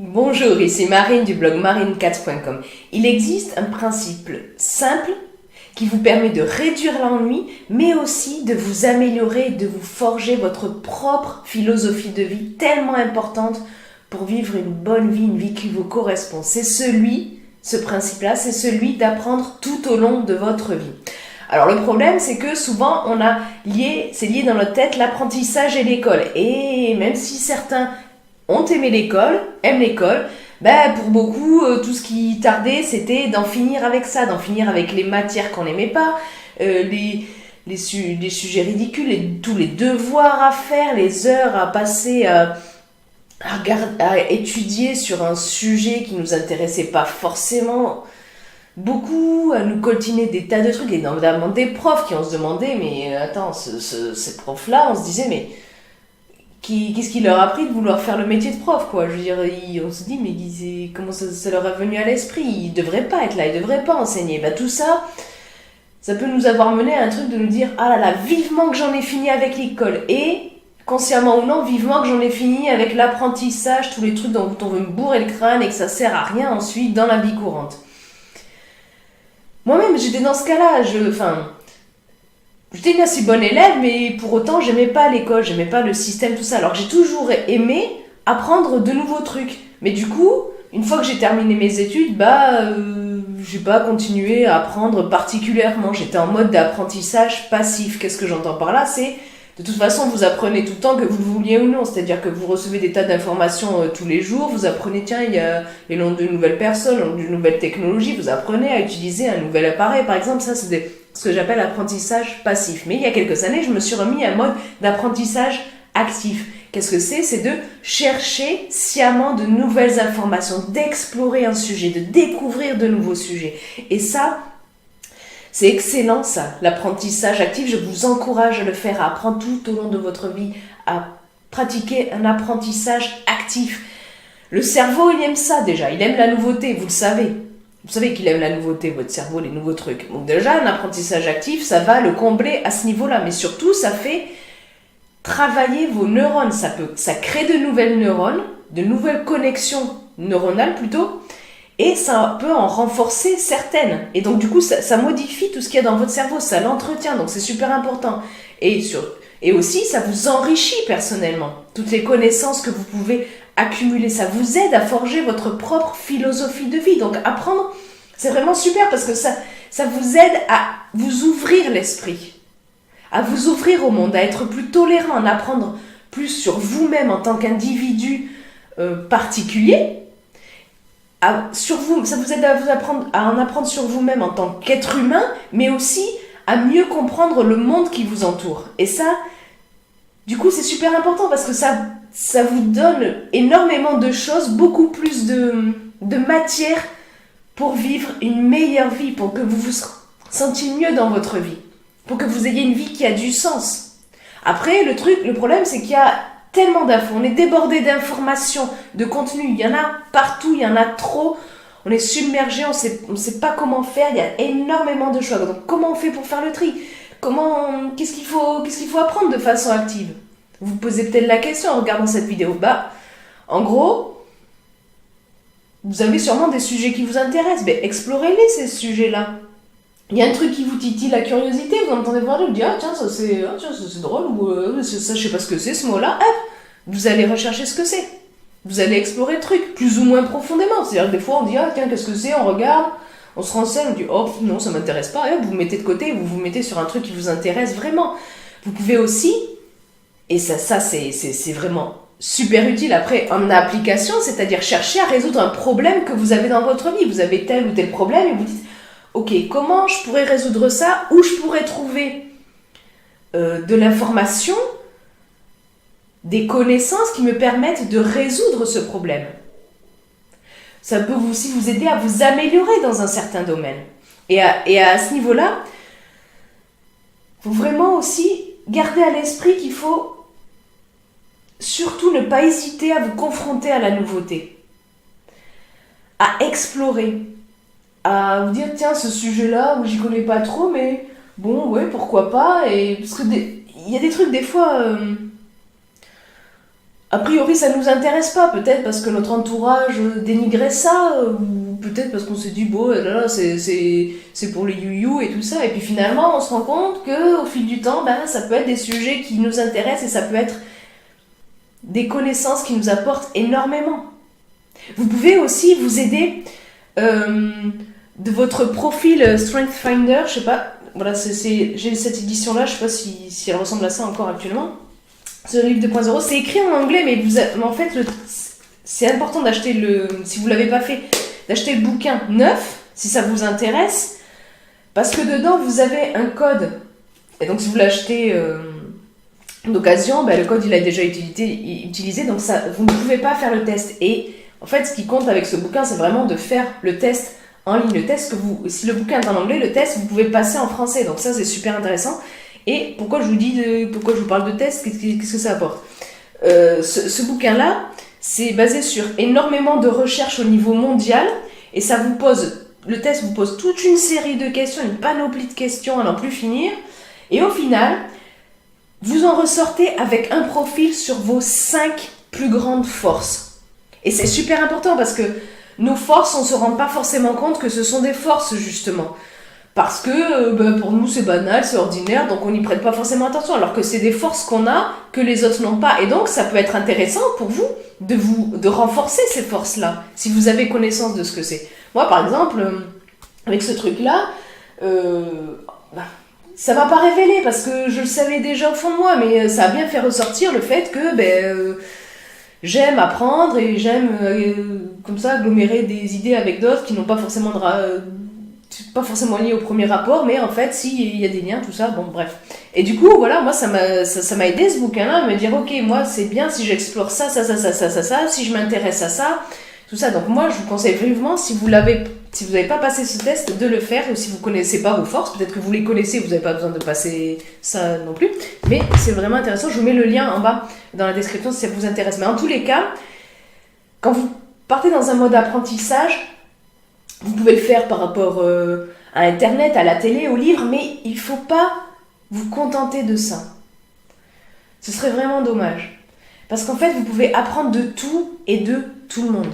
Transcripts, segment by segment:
Bonjour, ici Marine du blog marinecats.com. Il existe un principe simple qui vous permet de réduire l'ennui, mais aussi de vous améliorer, de vous forger votre propre philosophie de vie tellement importante pour vivre une bonne vie, une vie qui vous correspond. Ce principe-là, c'est celui d'apprendre tout au long de votre vie. Alors le problème, c'est que souvent c'est lié dans notre tête l'apprentissage et l'école. Et même si certains ont aimé l'école, aiment l'école, pour beaucoup, tout ce qui tardait, c'était d'en finir avec ça, d'en finir avec les matières qu'on n'aimait pas, les sujets ridicules, tous les devoirs à faire, les heures à passer à étudier sur un sujet qui nous intéressait pas forcément beaucoup, à nous coltiner des tas de trucs, et notamment des profs qui ont se demandé, mais attends, ces profs-là, on se disait, mais qu'est-ce qui leur a pris de vouloir faire le métier de prof, quoi. Je veux dire, on se dit, mais comment ça leur est venu à l'esprit? Ils devraient pas être là, ils devraient pas enseigner. Tout ça peut nous avoir mené à un truc de nous dire, ah là là, vivement que j'en ai fini avec l'école. Et, consciemment ou non, vivement que j'en ai fini avec l'apprentissage, tous les trucs dont on veut me bourrer le crâne et que ça sert à rien ensuite dans la vie courante. Moi-même, j'étais dans ce cas-là, j'étais une assez bonne élève, mais pour autant, j'aimais pas l'école, j'aimais pas le système, tout ça. Alors que j'ai toujours aimé apprendre de nouveaux trucs. Mais du coup, une fois que j'ai terminé mes études, j'ai pas continué à apprendre particulièrement. J'étais en mode d'apprentissage passif. Qu'est-ce que j'entends par là? C'est, de toute façon, vous apprenez tout le temps que vous le vouliez ou non. C'est-à-dire que vous recevez des tas d'informations tous les jours. Vous apprenez, tiens, il y a les noms de nouvelles personnes, les noms de nouvelles technologies. Vous apprenez à utiliser un nouvel appareil. Par exemple, ça, c'est ce que j'appelle apprentissage passif. Mais il y a quelques années, je me suis remis à un mode d'apprentissage actif. Qu'est-ce que c'est? C'est de chercher sciemment de nouvelles informations, d'explorer un sujet, de découvrir de nouveaux sujets. Et ça, c'est excellent ça, l'apprentissage actif. Je vous encourage à le faire, à apprendre tout au long de votre vie, à pratiquer un apprentissage actif. Le cerveau, il aime ça déjà, il aime la nouveauté, vous le savez. Vous savez qu'il aime la nouveauté, votre cerveau, les nouveaux trucs. Donc déjà, un apprentissage actif, ça va le combler à ce niveau-là. Mais surtout, ça fait travailler vos neurones. Ça crée de nouvelles neurones, de nouvelles connexions neuronales plutôt. Et ça peut en renforcer certaines. Et donc du coup, ça modifie tout ce qu'il y a dans votre cerveau. Ça l'entretient, donc c'est super important. Et aussi, ça vous enrichit personnellement. Toutes les connaissances que vous pouvez accumuler, ça vous aide à forger votre propre philosophie de vie. Donc apprendre, c'est vraiment super parce que ça vous aide à vous ouvrir l'esprit, à vous ouvrir au monde, à être plus tolérant, à en apprendre plus sur vous-même en tant qu'individu particulier. Ça vous aide à en apprendre sur vous-même en tant qu'être humain, mais aussi à mieux comprendre le monde qui vous entoure. Et ça, du coup, c'est super important parce que ça vous donne énormément de choses, beaucoup plus de matière pour vivre une meilleure vie, pour que vous vous sentiez mieux dans votre vie, pour que vous ayez une vie qui a du sens. Après, le problème, c'est qu'il y a tellement d'infos, on est débordé d'informations, de contenu, il y en a partout, il y en a trop, on est submergé, on sait pas comment faire, il y a énormément de choix. Donc comment on fait pour faire le tri? Qu'est-ce qu'il faut apprendre de façon active? Vous vous posez peut-être la question en regardant cette vidéo. En gros, vous avez sûrement des sujets qui vous intéressent. Explorez-les, ces sujets-là. Il y a un truc qui vous titille la curiosité, vous entendez parler, vous dites, tiens, ça c'est drôle, ou ça, je sais pas ce que c'est, ce mot-là. Vous allez rechercher ce que c'est. Vous allez explorer le truc, plus ou moins profondément. C'est-à-dire que des fois, on dit, tiens, qu'est-ce que c'est? On regarde, on se renseigne, on dit, oh, non, ça m'intéresse pas. Et vous vous mettez de côté, vous vous mettez sur un truc qui vous intéresse vraiment. Vous pouvez aussi, et ça c'est vraiment super utile après en application, c'est-à-dire chercher à résoudre un problème que vous avez dans votre vie. Vous avez tel ou tel problème et vous dites, ok, comment je pourrais résoudre ça? Où je pourrais trouver de l'information, des connaissances qui me permettent de résoudre ce problème. Ça peut aussi vous aider à vous améliorer dans un certain domaine. Et à ce niveau-là, il faut vraiment aussi garder à l'esprit qu'il faut surtout ne pas hésiter à vous confronter à la nouveauté, à explorer, à vous dire, tiens, ce sujet-là, j'y connais pas trop, mais bon, ouais, pourquoi pas, parce que il y a des trucs, des fois, A priori, ça nous intéresse pas, peut-être parce que notre entourage dénigrait ça, ou peut-être parce qu'on s'est dit, bon, là, là, c'est pour les you-you et tout ça. Et puis finalement, on se rend compte qu'au fil du temps, ben, ça peut être des sujets qui nous intéressent et ça peut être des connaissances qui nous apportent énormément. Vous pouvez aussi vous aider de votre profil Strength Finder, je sais pas, voilà, j'ai cette édition-là, je sais pas si elle ressemble à ça encore actuellement. Ce livre 2.0, c'est écrit en anglais, mais en fait, c'est important d'acheter si vous l'avez pas fait, d'acheter le bouquin neuf, si ça vous intéresse, parce que dedans, vous avez un code. Et donc, si vous l'achetez d'occasion, ben, le code, il a déjà utilisé, donc ça, vous ne pouvez pas faire le test. Et en fait, ce qui compte avec ce bouquin, c'est vraiment de faire le test en ligne. Le test si le bouquin est en anglais, le test, vous pouvez le passer en français. Donc ça, c'est super intéressant. Et pourquoi je vous parle de test, qu'est-ce que ça apporte ce bouquin-là, c'est basé sur énormément de recherches au niveau mondial, et le test vous pose toute une série de questions, une panoplie de questions à n'en plus finir, et au final, vous en ressortez avec un profil sur vos 5 plus grandes forces. Et c'est super important parce que nos forces, on ne se rend pas forcément compte que ce sont des forces, justement. Parce que pour nous c'est banal, c'est ordinaire, donc on n'y prête pas forcément attention, alors que c'est des forces qu'on a que les autres n'ont pas. Et donc ça peut être intéressant pour vous de renforcer ces forces-là, si vous avez connaissance de ce que c'est. Moi par exemple, avec ce truc-là, ça m'a pas révélé parce que je le savais déjà au fond de moi, mais ça a bien fait ressortir le fait que j'aime apprendre et j'aime comme ça agglomérer des idées avec d'autres qui n'ont pas forcément pas forcément lié au premier rapport, mais en fait, si, il y a des liens, tout ça, bon, bref. Et du coup, voilà, moi, ça m'a aidé, ce bouquin-là, à me dire, ok, moi, c'est bien si j'explore ça, si je m'intéresse à ça, tout ça. Donc moi, je vous conseille vivement, si vous n'avez pas passé ce test, de le faire, ou si vous ne connaissez pas vos forces, peut-être que vous les connaissez, vous n'avez pas besoin de passer ça non plus, mais c'est vraiment intéressant. Je vous mets le lien en bas dans la description si ça vous intéresse. Mais en tous les cas, quand vous partez dans un mode apprentissage, vous pouvez le faire par rapport à Internet, à la télé, aux livres, mais il ne faut pas vous contenter de ça. Ce serait vraiment dommage. Parce qu'en fait, vous pouvez apprendre de tout et de tout le monde.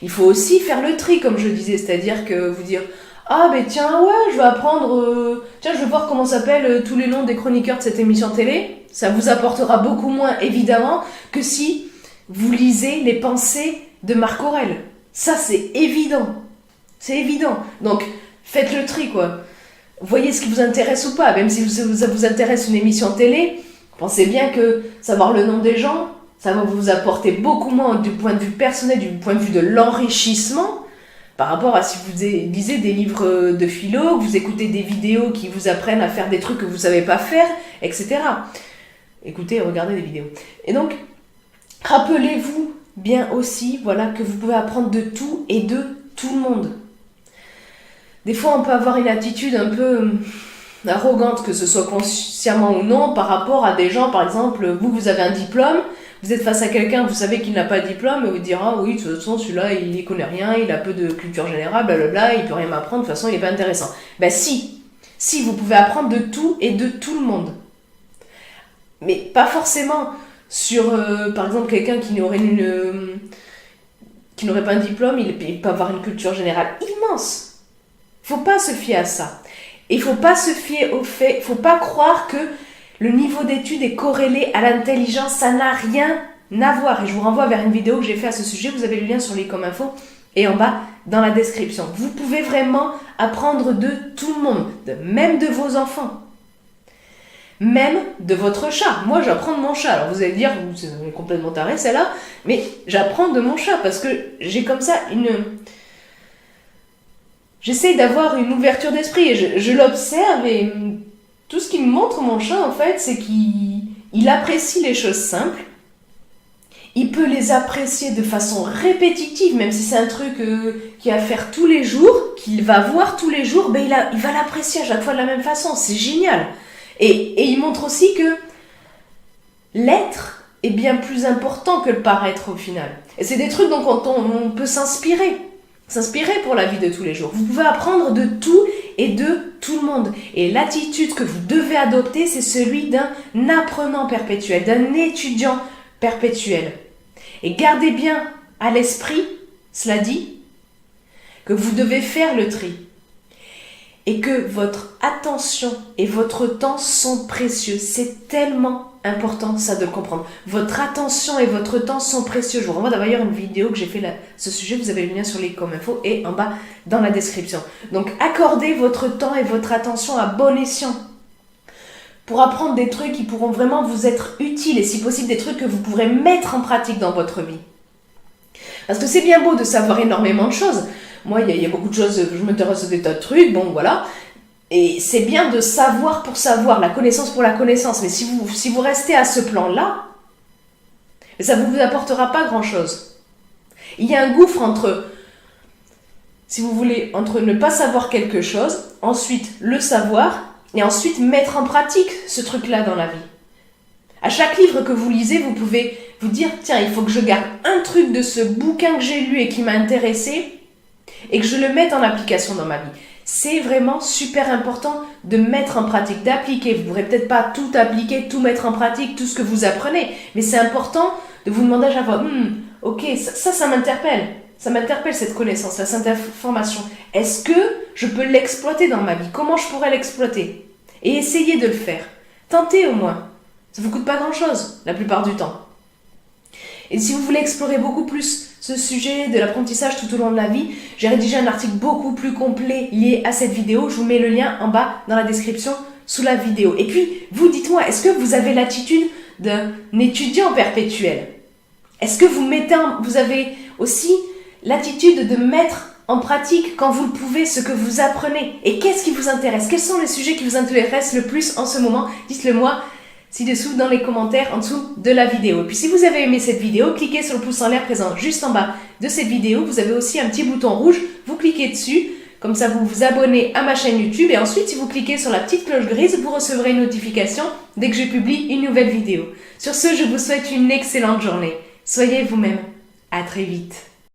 Il faut aussi faire le tri, comme je disais, c'est-à-dire que vous dire « Ah, ben tiens, ouais, je vais apprendre... je vais voir comment s'appellent tous les noms des chroniqueurs de cette émission télé. » Ça vous apportera beaucoup moins, évidemment, que si vous lisez les pensées de Marc Aurèle. Ça, c'est évident. C'est évident. Donc, faites le tri, quoi. Voyez ce qui vous intéresse ou pas. Même si ça vous intéresse une émission télé, pensez bien que savoir le nom des gens, ça va vous apporter beaucoup moins du point de vue personnel, du point de vue de l'enrichissement, par rapport à si vous lisez des livres de philo, que vous écoutez des vidéos qui vous apprennent à faire des trucs que vous ne savez pas faire, etc. Écoutez et regardez des vidéos. Et donc, rappelez-vous bien aussi, voilà, que vous pouvez apprendre de tout et de tout le monde. Des fois, on peut avoir une attitude un peu arrogante, que ce soit consciemment ou non, par rapport à des gens, par exemple, vous avez un diplôme, vous êtes face à quelqu'un, vous savez qu'il n'a pas de diplôme, et vous dire « Ah oui, de toute façon, celui-là, il n'y connaît rien, il a peu de culture générale, blablabla, il peut rien m'apprendre, de toute façon, il n'est pas intéressant. » Ben si, vous pouvez apprendre de tout et de tout le monde. Mais pas forcément sur, par exemple, quelqu'un qui n'aurait pas un diplôme, il peut avoir une culture générale immense. Faut pas se fier à ça. Et il faut pas se fier au fait, faut pas croire que le niveau d'études est corrélé à l'intelligence, ça n'a rien à voir. Et je vous renvoie vers une vidéo que j'ai fait à ce sujet, vous avez le lien sur l'e-com-info et en bas dans la description. Vous pouvez vraiment apprendre de tout le monde, même de vos enfants. Même de votre chat. Moi, j'apprends de mon chat. Alors, vous allez dire, c'est complètement taré, celle-là, mais j'apprends de mon chat parce que j'ai comme ça j'essaye d'avoir une ouverture d'esprit et je l'observe et tout ce qu'il me montre, mon chat, en fait, c'est qu'il apprécie les choses simples. Il peut les apprécier de façon répétitive, même si c'est un truc qu'il va faire tous les jours, qu'il va voir tous les jours, il va l'apprécier à chaque fois de la même façon. C'est génial. Et il montre aussi que l'être est bien plus important que le paraître au final. Et c'est des trucs dont on peut s'inspirer pour la vie de tous les jours. Vous pouvez apprendre de tout et de tout le monde. Et l'attitude que vous devez adopter, c'est celui d'un apprenant perpétuel, d'un étudiant perpétuel. Et gardez bien à l'esprit, cela dit, que vous devez faire le tri. Et que votre attention et votre temps sont précieux. C'est tellement important ça de le comprendre. Votre attention et votre temps sont précieux. Je vous renvoie d'ailleurs une vidéo que j'ai fait à ce sujet. Vous avez le lien sur les comme info et en bas dans la description. Donc accordez votre temps et votre attention à bon escient pour apprendre des trucs qui pourront vraiment vous être utiles et si possible des trucs que vous pourrez mettre en pratique dans votre vie. Parce que c'est bien beau de savoir énormément de choses. Moi, il y a beaucoup de choses, je m'intéresse à des tas de trucs, bon voilà. Et c'est bien de savoir pour savoir, la connaissance pour la connaissance. Mais si vous restez à ce plan-là, ça ne vous apportera pas grand-chose. Il y a un gouffre entre, si vous voulez, entre ne pas savoir quelque chose, ensuite le savoir, et ensuite mettre en pratique ce truc-là dans la vie. À chaque livre que vous lisez, vous pouvez vous dire, tiens, il faut que je garde un truc de ce bouquin que j'ai lu et qui m'a intéressé, et que je le mette en application dans ma vie. C'est vraiment super important de mettre en pratique, d'appliquer. Vous ne pourrez peut-être pas tout appliquer, tout mettre en pratique, tout ce que vous apprenez, mais c'est important de vous demander à chaque fois, ok, ça m'interpelle. Ça m'interpelle cette connaissance, cette information. Est-ce que je peux l'exploiter dans ma vie? Comment je pourrais l'exploiter? Et essayez de le faire. Tentez au moins. Ça ne vous coûte pas grand-chose, la plupart du temps. Et si vous voulez explorer beaucoup plus ce sujet de l'apprentissage tout au long de la vie, j'ai rédigé un article beaucoup plus complet lié à cette vidéo. Je vous mets le lien en bas dans la description sous la vidéo. Et puis, vous dites-moi, est-ce que vous avez l'attitude d'un étudiant perpétuel? Est-ce que vous avez aussi l'attitude de mettre en pratique, quand vous le pouvez, ce que vous apprenez? Et qu'est-ce qui vous intéresse? Quels sont les sujets qui vous intéressent le plus en ce moment? Dites-le moi ci-dessous dans les commentaires en dessous de la vidéo. Et puis si vous avez aimé cette vidéo, cliquez sur le pouce en l'air présent juste en bas de cette vidéo. Vous avez aussi un petit bouton rouge, vous cliquez dessus, comme ça vous vous abonnez à ma chaîne YouTube. Et ensuite, si vous cliquez sur la petite cloche grise, vous recevrez une notification dès que je publie une nouvelle vidéo. Sur ce, je vous souhaite une excellente journée. Soyez vous-même. À très vite.